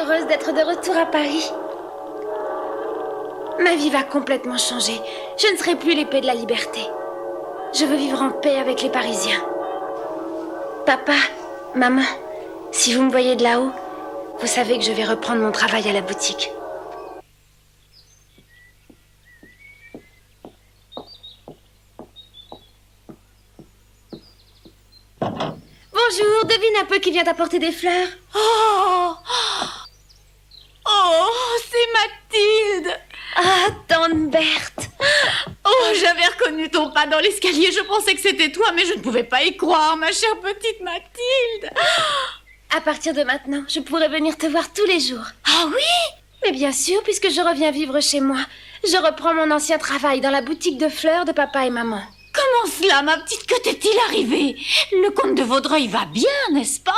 heureuse d'être de retour à Paris. Ma vie va complètement changer. Je ne serai plus l'épée de la liberté. Je veux vivre en paix avec les Parisiens. Papa, maman, si vous me voyez de là-haut, vous savez que je vais reprendre mon travail à la boutique. Bonjour, devine un peu qui vient t'apporter des fleurs. Oh, c'est Mathilde. Ah, tante Berthe. Oh, j'avais reconnu ton pas dans l'escalier. Je pensais que c'était toi, mais je ne pouvais pas y croire, ma chère petite Mathilde. À partir de maintenant, je pourrai venir te voir tous les jours. Ah oui? Mais bien sûr, puisque je reviens vivre chez moi. Je reprends mon ancien travail dans la boutique de fleurs de papa et maman. Comment cela, ma petite? Que t'est-il arrivé? Le comte de Vaudreuil va bien, n'est-ce pas?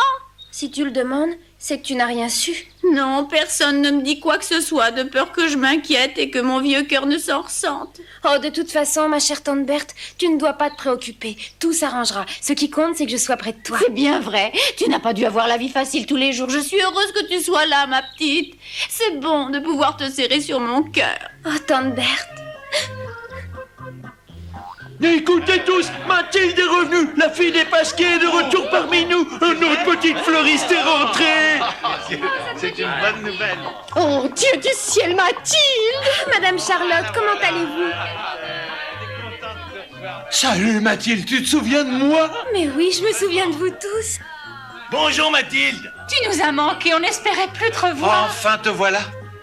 Si tu le demandes, c'est que tu n'as rien su. Non, personne ne me dit quoi que ce soit, de peur que je m'inquiète et que mon vieux cœur ne s'en ressente. Oh, de toute façon, ma chère tante Berthe, tu ne dois pas te préoccuper. Tout s'arrangera. Ce qui compte, c'est que je sois près de toi. C'est bien vrai. Tu n'as pas dû avoir la vie facile tous les jours. Je suis heureuse que tu sois là, ma petite. C'est bon de pouvoir te serrer sur mon cœur. Oh, tante Berthe. Écoutez tous, Mathilde est revenue. La fille des Pasquiers est de retour parmi nous. Notre petite fleuriste est rentrée. C'est une bonne nouvelle. Oh, Dieu du ciel, Mathilde! Madame Charlotte, comment allez-vous? Salut Mathilde, tu te souviens de moi? Mais oui, je me souviens de vous tous. Bonjour Mathilde. Tu nous as manqué, on espérait plus te revoir. Enfin te voilà.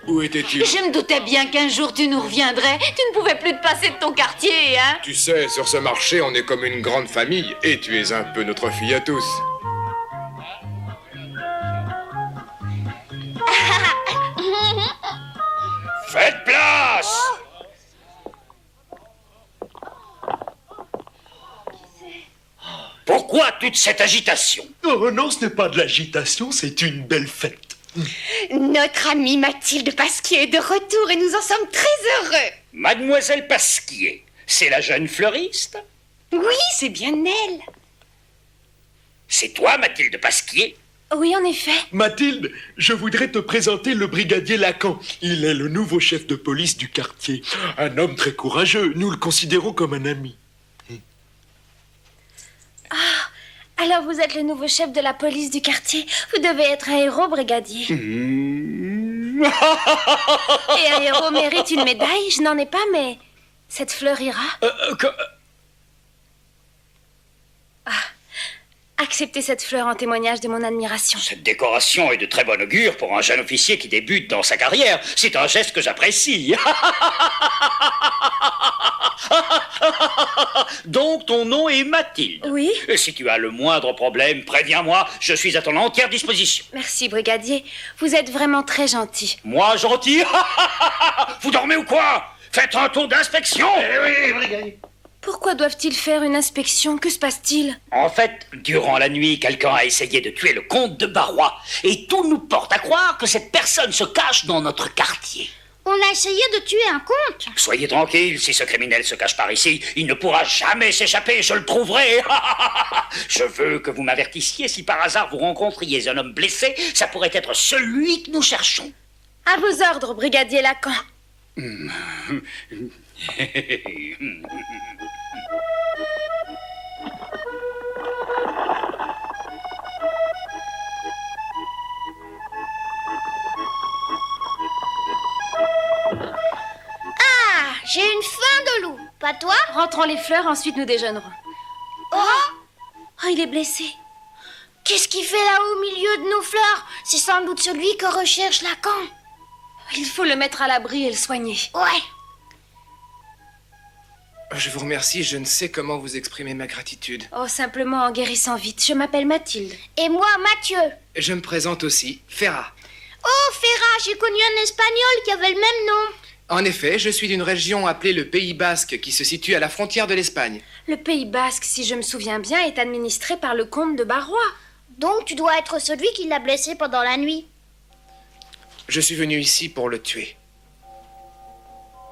Où étais-tu? Je me doutais bien qu'un jour tu nous reviendrais. Tu ne pouvais plus te passer de ton quartier, hein? Tu sais, sur ce marché, on est comme une grande famille, et tu es un peu notre fille à tous. Faites place. Pourquoi toute cette agitation? Oh non, ce n'est pas de l'agitation, c'est une belle fête. Notre amie Mathilde Pasquier est de retour et nous en sommes très heureux. Mademoiselle Pasquier, c'est la jeune fleuriste? Oui, c'est bien elle. C'est toi, Mathilde Pasquier? Oui, en effet. Mathilde, je voudrais te présenter le brigadier Lacan. Il est le nouveau chef de police du quartier. Un homme très courageux, nous le considérons comme un ami. Alors vous êtes le nouveau chef de la police du quartier. Vous devez être un héros, brigadier. Et un héros mérite une médaille. Je n'en ai pas, mais cette fleur ira. Acceptez cette fleur en témoignage de mon admiration. Cette décoration est de très bon augure pour un jeune officier qui débute dans sa carrière. C'est un geste que j'apprécie. Donc ton nom est Mathilde. Oui. Si tu as le moindre problème, préviens-moi, je suis à ton entière disposition. Merci, brigadier. Vous êtes vraiment très gentil. Moi, gentil? Vous dormez ou quoi? Faites un tour d'inspection. Oui, brigadier. Pourquoi doivent-ils faire une inspection? Que se passe-t-il? En fait, durant la nuit, quelqu'un a essayé de tuer le comte de Barrois. Et tout nous porte à croire que cette personne se cache dans notre quartier. On a essayé de tuer un comte. Soyez tranquille, si ce criminel se cache par ici, il ne pourra jamais s'échapper, je le trouverai. Je veux que vous m'avertissiez si par hasard vous rencontriez un homme blessé, ça pourrait être celui que nous cherchons. À vos ordres, brigadier Lacan. Ah, j'ai une faim de loup. Pas toi? Rentrons les fleurs, ensuite nous déjeunerons. Oh, il est blessé. Qu'est-ce qu'il fait là au milieu de nos fleurs? C'est sans doute celui que recherche Lacan. Il faut le mettre à l'abri et le soigner. Ouais. Je vous remercie, je ne sais comment vous exprimer ma gratitude. Oh, simplement en guérissant vite. Je m'appelle Mathilde. Et moi, Mathieu. Je me présente aussi, Ferra. Oh, Ferra, j'ai connu un Espagnol qui avait le même nom. En effet, je suis d'une région appelée le Pays Basque, qui se situe à la frontière de l'Espagne. Le Pays Basque, si je me souviens bien, est administré par le comte de Barrois. Donc tu dois être celui qui l'a blessé pendant la nuit. Je suis venu ici pour le tuer.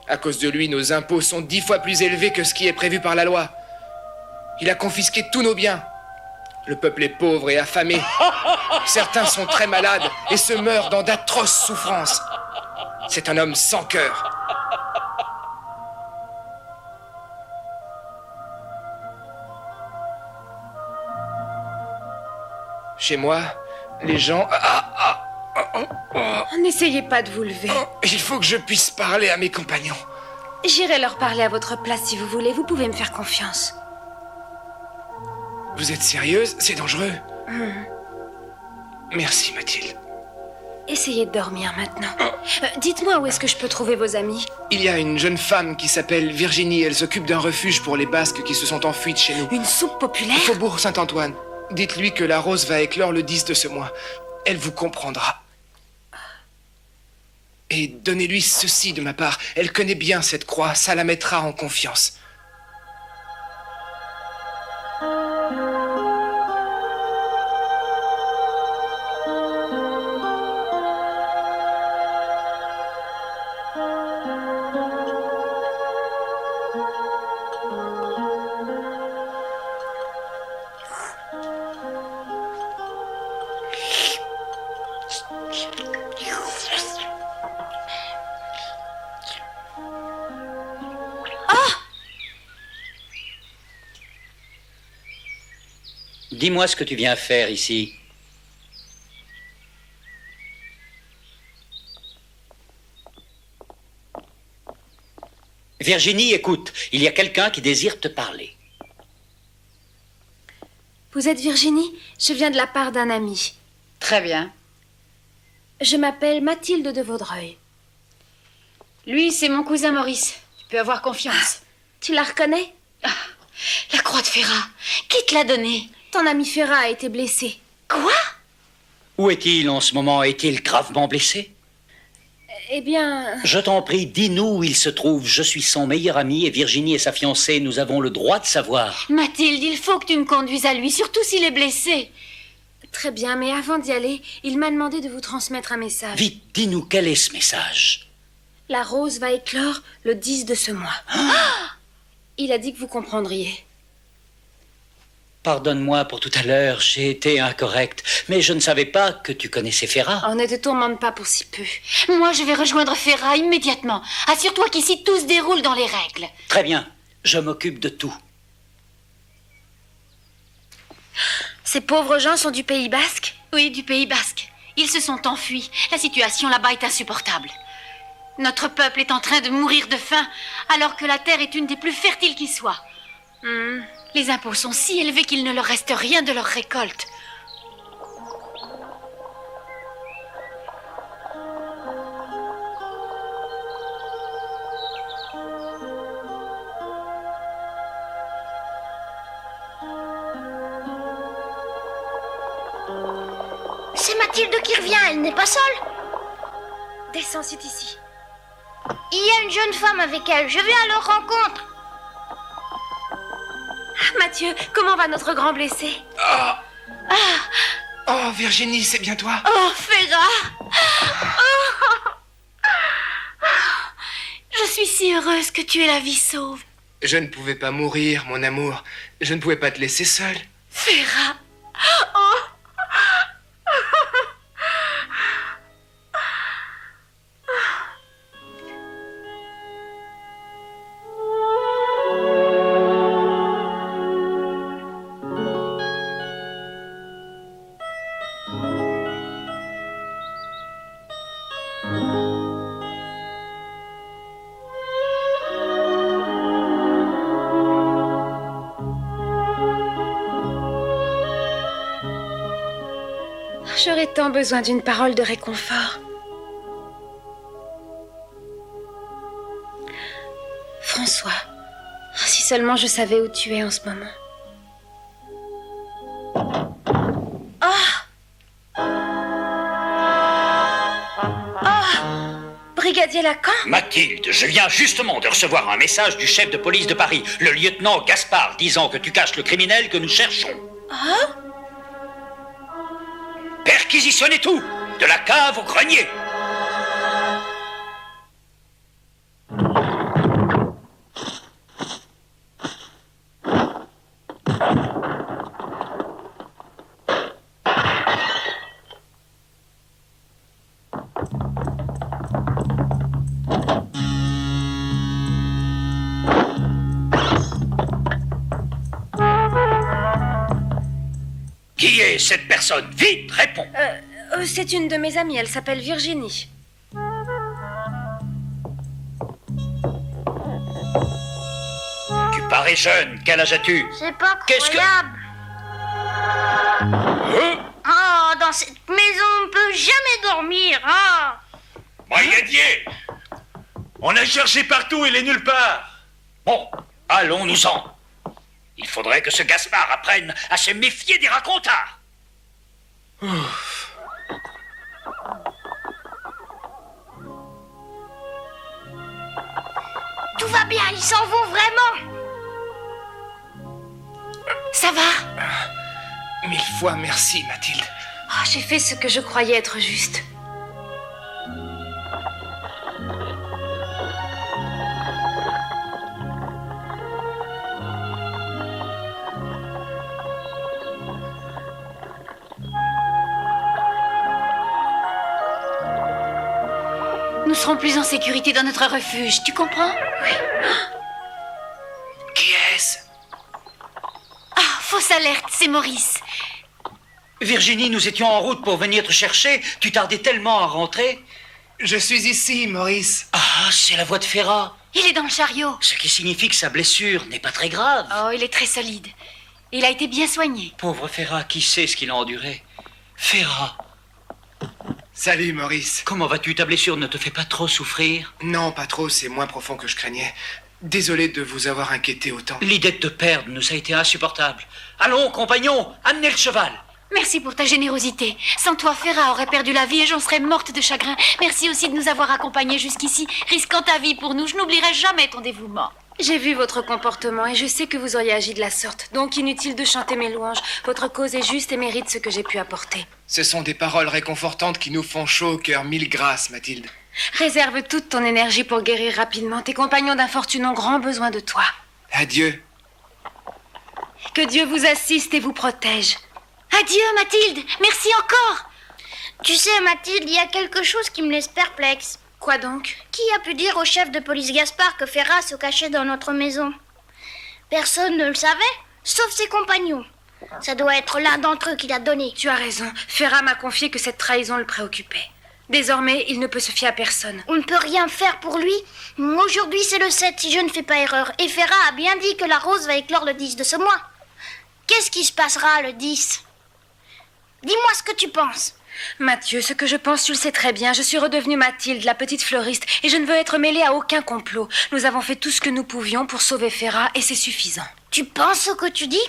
À cause de lui, nos impôts sont 10 fois plus élevés que ce qui est prévu par la loi. Il a confisqué tous nos biens. Le peuple est pauvre et affamé. Certains sont très malades et se meurent dans d'atroces souffrances. C'est un homme sans cœur. Chez moi, les gens... N'essayez pas de vous lever. Il faut que je puisse parler à mes compagnons. J'irai leur parler à votre place si vous voulez. Vous pouvez me faire confiance. Vous êtes sérieuse? C'est dangereux. Merci, Mathilde. Essayez de dormir maintenant. Dites-moi où est-ce que je peux trouver vos amis? Il y a une jeune femme qui s'appelle Virginie. Elle s'occupe d'un refuge pour les Basques qui se sont enfuis de chez nous. Une soupe populaire? Faubourg Saint-Antoine. Dites-lui que la rose va éclore le 10 de ce mois. Elle vous comprendra. Et donnez-lui ceci de ma part. Elle connaît bien cette croix, ça la mettra en confiance. Dis-moi ce que tu viens faire ici. Virginie, écoute, il y a quelqu'un qui désire te parler. Vous êtes Virginie? Je viens de la part d'un ami. Très bien. Je m'appelle Mathilde de Vaudreuil. Lui, c'est mon cousin Maurice. Tu peux avoir confiance. Tu la reconnais? La croix de Ferrat. Qui te l'a donnée? Ton ami Ferrat a été blessé. Quoi? Où est-il en ce moment? Est-il gravement blessé? Eh bien... Je t'en prie, dis-nous où il se trouve. Je suis son meilleur ami et Virginie est sa fiancée. Nous avons le droit de savoir. Mathilde, il faut que tu me conduises à lui, surtout s'il est blessé. Très bien, mais avant d'y aller, il m'a demandé de vous transmettre un message. Vite, dis-nous quel est ce message. La rose va éclore le 10 de ce mois. Il a dit que vous comprendriez. Pardonne-moi pour tout à l'heure, j'ai été incorrect, mais je ne savais pas que tu connaissais Ferrat. Oh, ne te tourmente pas pour si peu. Moi, je vais rejoindre Ferrat immédiatement. Assure-toi qu'ici tout se déroule dans les règles. Très bien, je m'occupe de tout. Ces pauvres gens sont du Pays Basque? Oui, du Pays Basque. Ils se sont enfuis. La situation là-bas est insupportable. Notre peuple est en train de mourir de faim, alors que la terre est une des plus fertiles qui soit. Les impôts sont si élevés qu'il ne leur reste rien de leur récolte. C'est Mathilde qui revient, elle n'est pas seule. Descends, c'est ici. Il y a une jeune femme avec elle, je vais à leur rencontre. Mathieu, comment va notre grand blessé? Oh, Virginie, c'est bien toi? Oh, Ferrat! Je suis si heureuse que tu aies la vie sauve. Je ne pouvais pas mourir, mon amour. Je ne pouvais pas te laisser seule. Ferrat! J'aurais tant besoin d'une parole de réconfort. François, si seulement je savais où tu es en ce moment. Brigadier Lacan? Mathilde, je viens justement de recevoir un message du chef de police de Paris, le lieutenant Gaspard, disant que tu caches le criminel que nous cherchons. Perquisitionnez tout, de la cave au grenier. personne? Vite, réponds. C'est une de mes amies, elle s'appelle Virginie. Tu parais jeune, quel âge as-tu? C'est pas Qu'est-ce que- croyable. Oh, dans cette maison, on peut jamais dormir, hein. Brigadier! On a cherché partout, il est nulle part. Bon, allons-nous-en. Il faudrait que ce Gaspard apprenne à se méfier des racontards. Tout va bien, ils s'en vont vraiment. Ça va? 1000 fois merci, Mathilde. Oh, j'ai fait ce que je croyais être juste. Nous serons plus en sécurité dans notre refuge, tu comprends? Qui est-ce? Ah, fausse alerte, c'est Maurice. Virginie, nous étions en route pour venir te chercher. Tu tardais tellement à rentrer. Je suis ici, Maurice. Ah, c'est la voix de Ferrat. Il est dans le chariot. Ce qui signifie que sa blessure n'est pas très grave. Oh, il est très solide. Il a été bien soigné. Pauvre Ferrat, qui sait ce qu'il a enduré? Ferrat, Salut, Maurice. comment vas-tu? Ta blessure ne te fait pas trop souffrir? Non, pas trop, c'est moins profond que je craignais. Désolé de vous avoir inquiété autant. L'idée de te perdre nous a été insupportable. Allons, compagnons, amenez le cheval. Merci pour ta générosité. Sans toi, Ferrat aurait perdu la vie et j'en serais morte de chagrin. Merci aussi de nous avoir accompagnés jusqu'ici, risquant ta vie pour nous. Je n'oublierai jamais ton dévouement. J'ai vu votre comportement et je sais que vous auriez agi de la sorte. Donc inutile de chanter mes louanges. Votre cause est juste et mérite ce que j'ai pu apporter. Ce sont des paroles réconfortantes qui nous font chaud au cœur. 1000 grâces, Mathilde. Réserve toute ton énergie pour guérir rapidement. Tes compagnons d'infortune ont grand besoin de toi. Adieu. Que Dieu vous assiste et vous protège. Adieu, Mathilde. Merci encore. Tu sais, Mathilde, il y a quelque chose qui me laisse perplexe. Quoi donc? Qui a pu dire au chef de police Gaspard que Ferrat se cachait dans notre maison? Personne ne le savait, sauf ses compagnons. Ça doit être l'un d'entre eux qui l'a donné. Tu as raison. Ferrat m'a confié que cette trahison le préoccupait. Désormais, il ne peut se fier à personne. On ne peut rien faire pour lui. Aujourd'hui, c'est le 7, si je ne fais pas erreur. Et Ferrat a bien dit que la rose va éclore le 10 de ce mois. Qu'est-ce qui se passera le 10? Dis-moi ce que tu penses. Mathieu, ce que je pense, tu le sais très bien. Je suis redevenue Mathilde, la petite fleuriste, et je ne veux être mêlée à aucun complot. Nous avons fait tout ce que nous pouvions pour sauver Ferrat, et c'est suffisant. Tu penses ce que tu dis?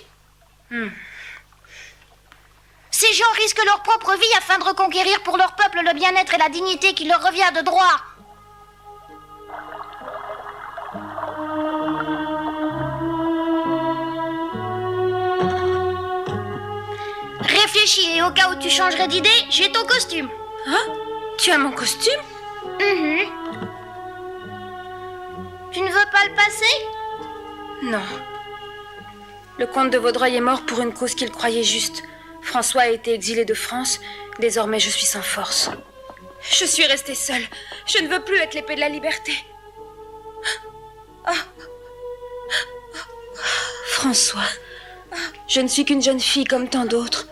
Ces gens risquent leur propre vie afin de reconquérir pour leur peuple le bien-être et la dignité qui leur revient de droit. Réfléchis et au cas où tu changerais d'idée, j'ai ton costume. Hein? Tu as mon costume? Tu ne veux pas le passer? Non. Le comte de Vaudreuil est mort pour une cause qu'il croyait juste. François a été exilé de France. Désormais, je suis sans force. Je suis restée seule. Je ne veux plus être l'épée de la liberté. François, je ne suis qu'une jeune fille comme tant d'autres.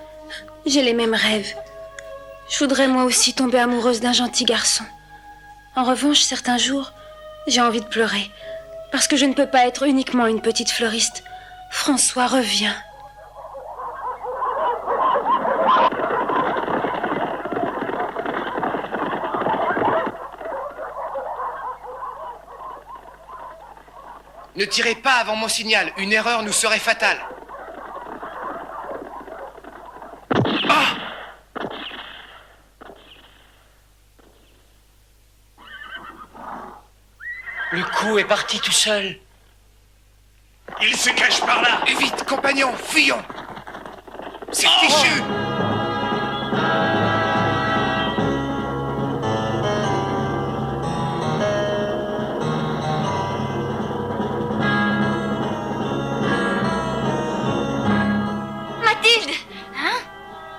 J'ai les mêmes rêves. Je voudrais moi aussi tomber amoureuse d'un gentil garçon. En revanche, certains jours, j'ai envie de pleurer. Parce que je ne peux pas être uniquement une petite fleuriste. François, reviens. Ne tirez pas avant mon signal. Une erreur nous serait fatale. Le coup est parti tout seul. Il se cache par là. Et vite, compagnons, fuyons. C'est fichu. Mathilde!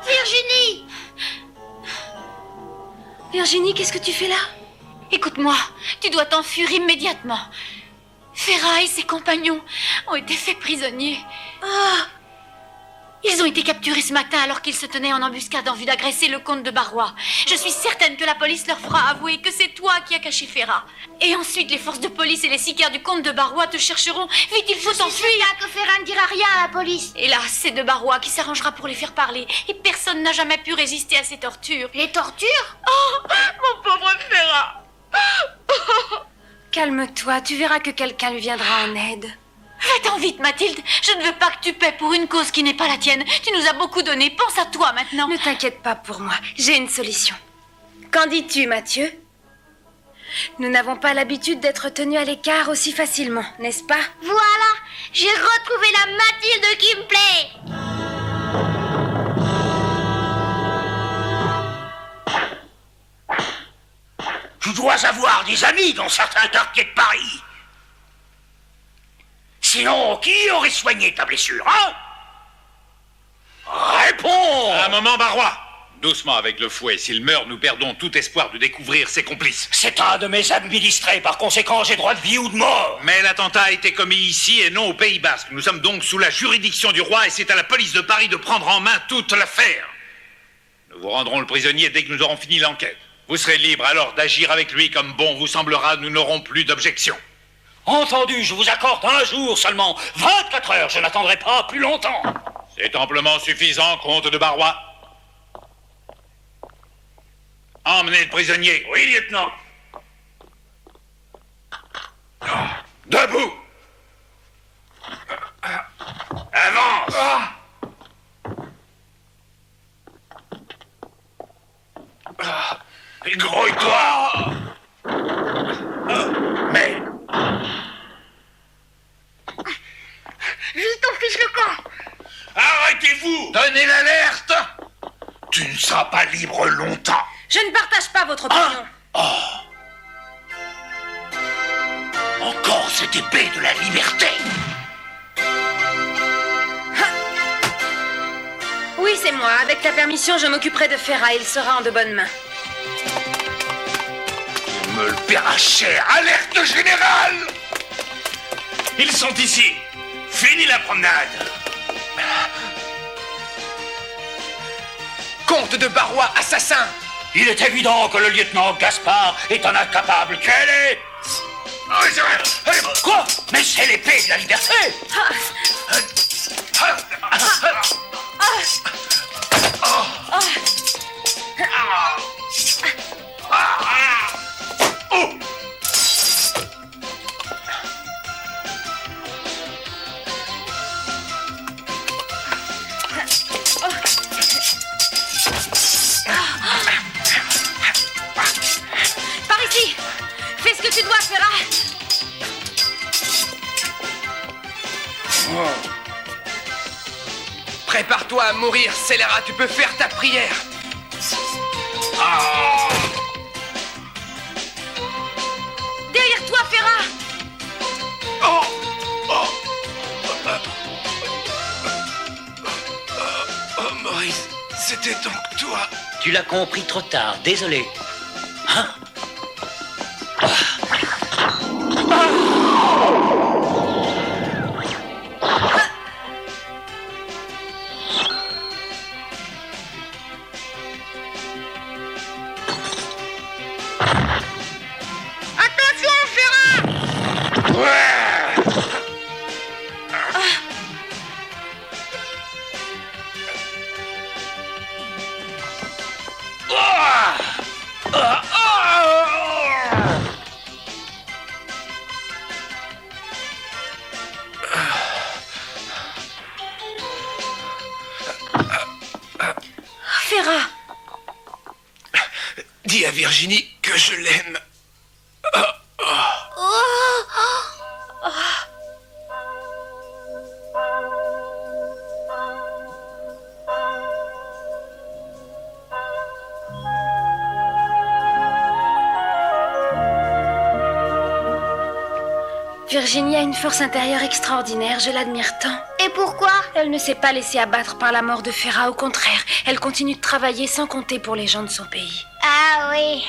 Virginie! Virginie, qu'est-ce que tu fais là? Écoute-moi, tu dois t'enfuir immédiatement. Ferrat et ses compagnons ont été faits prisonniers. Ils ont été capturés ce matin alors qu'ils se tenaient en embuscade en vue d'agresser le comte de Barrois. Je suis certaine que la police leur fera avouer que c'est toi qui as caché Ferrat. Et ensuite, les forces de police et les sicaires du comte de Barrois te chercheront. Vite, il faut s'enfuir. Que Ferrat ne dira rien à la police. Et là, c'est de Barrois qui s'arrangera pour les faire parler. Et personne n'a jamais pu résister à ces tortures. Les tortures? Oh, mon pauvre Ferrat. Calme-toi, tu verras que quelqu'un lui viendra en aide. Va-t'en vite, Mathilde. Je ne veux pas que tu paies pour une cause qui n'est pas la tienne. Tu nous as beaucoup donné. Pense à toi maintenant. Ne t'inquiète pas pour moi, j'ai une solution. Qu'en dis-tu, Mathieu? Nous n'avons pas l'habitude d'être tenus à l'écart aussi facilement, n'est-ce pas? Voilà, j'ai retrouvé la Mathilde qui me plaît. Tu dois avoir des amis dans certains quartiers de Paris. Sinon, qui aurait soigné ta blessure, hein? Réponds! Un moment, Barrois. Doucement avec le fouet. S'il meurt, nous perdons tout espoir de découvrir ses complices. C'est un de mes administrés, par conséquent, j'ai droit de vie ou de mort. Mais l'attentat a été commis ici et non au Pays Basque. Nous sommes donc sous la juridiction du roi et c'est à la police de Paris de prendre en main toute l'affaire. Nous vous rendrons le prisonnier dès que nous aurons fini l'enquête. Vous serez libre alors d'agir avec lui comme bon vous semblera. Nous n'aurons plus d'objection. Entendu, je vous accorde un jour seulement. 24 heures, je n'attendrai pas plus longtemps. C'est amplement suffisant, comte de Barrois. Emmenez le prisonnier. Oui, lieutenant. Debout. Avance. Grouille-toi. Mais... Vite, on fiche le camp. Arrêtez-vous. Donnez l'alerte. Tu ne seras pas libre longtemps. Je ne partage pas votre opinion. Encore cette épée de la liberté. Oui, c'est moi. Avec ta permission, je m'occuperai de Ferrat. Il sera en de bonnes mains. Il me le paiera cher. Alerte générale. Ils sont ici. Fini la promenade. Comte de Barrois, assassin! Il est évident que le lieutenant Gaspard est un incapable. Quel est... Quoi? Mais c'est l'épée de la liberté. Par ici! Fais ce que tu dois, Ferrat! Prépare-toi à mourir, scélérat, tu peux faire ta prière. Derrière toi, Ferrat! Oh, Maurice, c'était donc toi. Tu l'as compris trop tard, désolé. Hein? Attention, Ferrat! Ferrat! Dis à Virginie que je l'aime. Virginie a une force intérieure extraordinaire, je l'admire tant. Et pourquoi? Elle ne s'est pas laissée abattre par la mort de Ferrat, au contraire. Elle continue de travailler sans compter pour les gens de son pays. Ah oui.